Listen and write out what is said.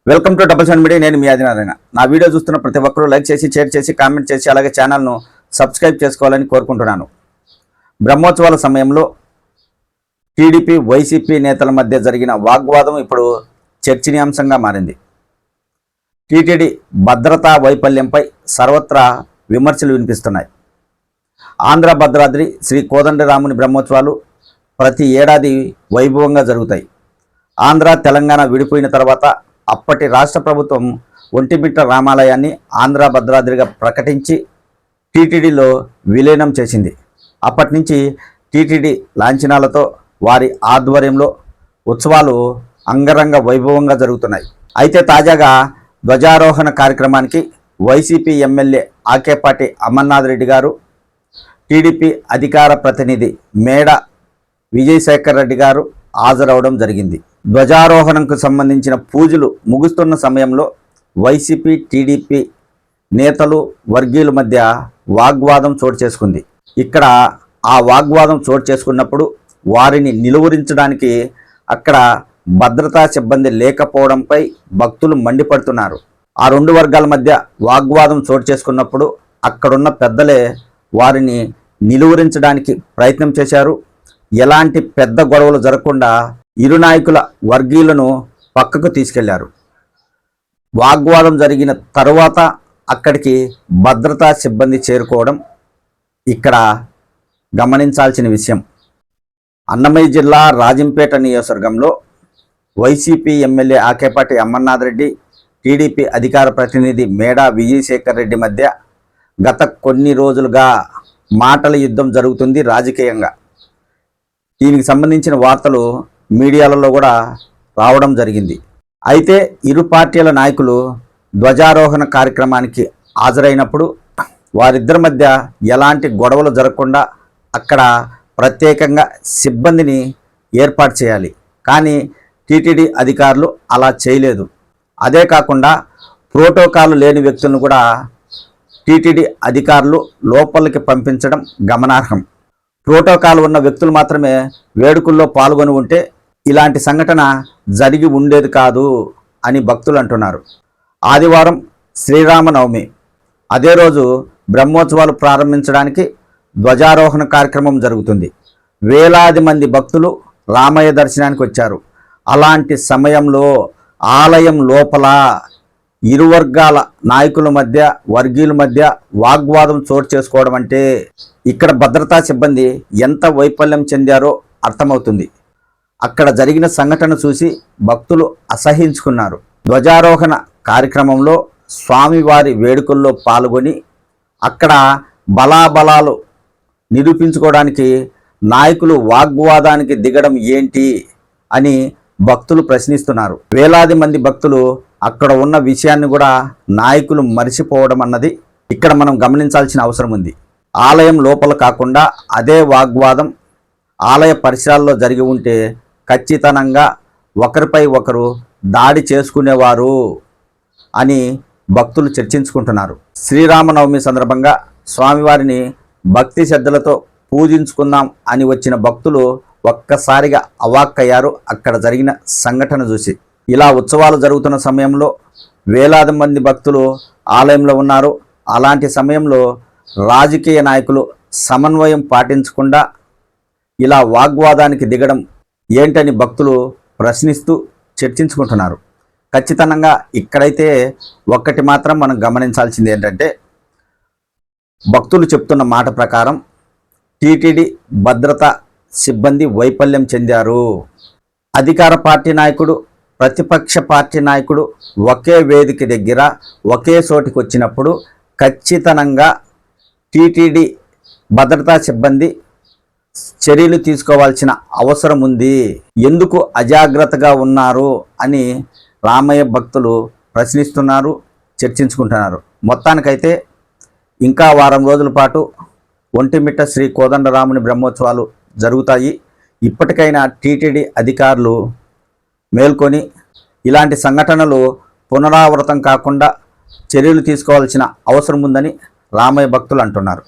Welcome to double seven media. నేను మీ ఆదినారాయణ. నా video చూస్తున్న ప్రతి ఒక్కరూ లైక్ చేసి, షేర్ చేసి, కామెంట్ చేసి, అలాగే ఛానల్ను సబ్స్క్రైబ్ చేసుకోవాలని కోరుకుంటున్నాను. బ్రహ్మోత్సవాల సమయంలో టీడీపీ వైసీపీ నేతల మధ్య జరిగిన వాగ్వాదం ఇప్పుడు చర్చనీయాంశంగా మారింది. టీటీడీ భద్రతా వైఫల్యంపై సర్వత్రా విమర్శలు వినిపిస్తున్నాయి. ఆంధ్ర భద్రాద్రి శ్రీ కోదండరాముని బ్రహ్మోత్సవాలు ప్రతి ఏడాది వైభవంగా జరుగుతాయి. ఆంధ్ర తెలంగాణ విడిపోయిన తర్వాత అప్పటి రాష్ట్ర ప్రభుత్వం ఒంటిమిట్ట రామాలయాన్ని ఆంధ్ర భద్రాద్రిగా ప్రకటించి టీటీడీలో విలీనం చేసింది. అప్పటి నుంచి టీటీడీ లాంఛనాలతో వారి ఆధ్వర్యంలో ఉత్సవాలు అంగరంగ వైభవంగా జరుగుతున్నాయి. అయితే తాజాగా ధ్వజారోహణ కార్యక్రమానికి వైసీపీ ఎమ్మెల్యే ఆకేపాటి అమర్నాథ్ రెడ్డి గారు, టీడీపీ అధికార ప్రతినిధి మేడ విజయశేఖర్ రెడ్డి గారు హాజరవడం జరిగింది. ధ్వజారోహణకు సంబంధించిన పూజలు ముగుస్తున్న సమయంలో వైసీపీ టీడీపీ నేతలు వర్గీయుల మధ్య వాగ్వాదం చోటు చేసుకుంది. ఇక్కడ ఆ వాగ్వాదం చోటు చేసుకున్నప్పుడు వారిని నిలువరించడానికి అక్కడ భద్రతా సిబ్బంది లేకపోవడంపై భక్తులు మండిపడుతున్నారు. ఆ రెండు వర్గాల మధ్య వాగ్వాదం చోటు చేసుకున్నప్పుడు అక్కడున్న పెద్దలే వారిని నిలువరించడానికి ప్రయత్నం చేశారు. ఎలాంటి పెద్ద గొడవలు జరగకుండా ఇరు నాయకుల వర్గీయులను పక్కకు తీసుకెళ్లారు. వాగ్వాదం జరిగిన తరువాత అక్కడికి భద్రతా సిబ్బంది చేరుకోవడం ఇక్కడ గమనించాల్సిన విషయం. అన్నమయ్య జిల్లా రాజంపేట నియోజకవర్గంలో YCP MLA Akepati Amarnath Reddy, TDP అధికార ప్రతినిధి మేడా విజయశేఖర్ రెడ్డి మధ్య గత కొన్ని రోజులుగా మాటల యుద్ధం జరుగుతుంది రాజకీయంగా. దీనికి సంబంధించిన వార్తలు మీడియాలలో కూడా రావడం జరిగింది. అయితే ఇరు పార్టీల నాయకులు ధ్వజారోహణ కార్యక్రమానికి హాజరైనప్పుడు వారిద్దరి మధ్య ఎలాంటి గొడవలు జరగకుండా అక్కడ ప్రత్యేకంగా సిబ్బందిని ఏర్పాటు చేయాలి. కానీ టీటీడీ అధికారులు అలా చేయలేదు. అదే కాకుండా ప్రోటోకాల్ లేని వ్యక్తులను కూడా టీటీడీ అధికారులు లోపలికి పంపించడం గమనార్హం. ప్రోటోకాల్ ఉన్న వ్యక్తులు మాత్రమే వేడుకల్లో పాల్గొని ఉంటే ఇలాంటి సంఘటన జరిగి ఉండేది కాదు అని భక్తులు అంటున్నారు. ఆదివారం శ్రీరామనవమి, అదే రోజు బ్రహ్మోత్సవాలు ప్రారంభించడానికి ధ్వజారోహణ కార్యక్రమం జరుగుతుంది. వేలాది మంది భక్తులు రామయ్య దర్శనానికి వచ్చారు. అలాంటి సమయంలో ఆలయం లోపల ఇరు వర్గాల నాయకుల మధ్య, వర్గీయుల మధ్య వాగ్వాదం చోటు చేసుకోవడం అంటే ఇక్కడ భద్రతా సిబ్బంది ఎంత వైఫల్యం చెందారో అర్థమవుతుంది. అక్కడ జరిగిన సంఘటన చూసి భక్తులు అసహించుకున్నారు. ధ్వజారోహణ కార్యక్రమంలో స్వామివారి వేడుకల్లో పాల్గొని అక్కడ బలాబలాలు నిరూపించుకోవడానికి నాయకులు వాగ్వాదానికి దిగడం ఏంటి అని భక్తులు ప్రశ్నిస్తున్నారు. వేలాది మంది భక్తులు అక్కడ ఉన్న విషయాన్ని కూడా నాయకులు మరిచిపోవడం అన్నది ఇక్కడ మనం గమనించాల్సిన అవసరం ఉంది. ఆలయం లోపల కాకుండా అదే వాగ్వాదం ఆలయ పరిసరాల్లో జరిగి ఉంటే ఖచ్చితంగా ఒకరిపై ఒకరు దాడి చేసుకునేవారు అని భక్తులు చర్చించుకుంటున్నారు. శ్రీరామనవమి సందర్భంగా స్వామివారిని భక్తి శ్రద్ధలతో పూజించుకుందాం అని వచ్చిన భక్తులు ఒక్కసారిగా అవాక్కయ్యారు అక్కడ జరిగిన సంఘటన చూసి. ఇలా ఉత్సవాలు జరుగుతున్న సమయంలో వేలాది మంది భక్తులు ఆలయంలో ఉన్నారు. అలాంటి సమయంలో రాజకీయ నాయకులు సమన్వయం పాటించకుండా ఇలా వాగ్వాదానికి దిగడం ఏంటని భక్తులు ప్రశ్నిస్తూ చర్చించుకుంటున్నారు. ఖచ్చితంగా ఇక్కడైతే ఒక్కటి మాత్రం మనం గమనించాల్సింది ఏంటంటే, భక్తులు చెప్తున్న మాట ప్రకారం టీటీడీ భద్రతా సిబ్బంది వైఫల్యం చెందారు. అధికార పార్టీ నాయకుడు, ప్రతిపక్ష పార్టీ నాయకుడు ఒకే వేదిక దగ్గర ఒకే చోటికి వచ్చినప్పుడు ఖచ్చితంగా టీటీడీ భద్రతా సిబ్బంది చర్యలు తీసుకోవాల్సిన అవసరం ఉంది. ఎందుకు అజాగ్రత్తగా ఉన్నారు అని రామయ్య భక్తులు ప్రశ్నిస్తున్నారు, చర్చించుకుంటున్నారు. మొత్తానికైతే ఇంకా వారం రోజుల పాటు ఒంటిమిట్ట శ్రీ కోదండరాముని బ్రహ్మోత్సవాలు జరుగుతాయి. ఇప్పటికైనా టీటీడీ అధికారులు మేల్కొని ఇలాంటి సంఘటనలు పునరావృతం కాకుండా చర్యలు తీసుకోవాల్సిన అవసరం ఉందని రామయ్య భక్తులు అంటున్నారు.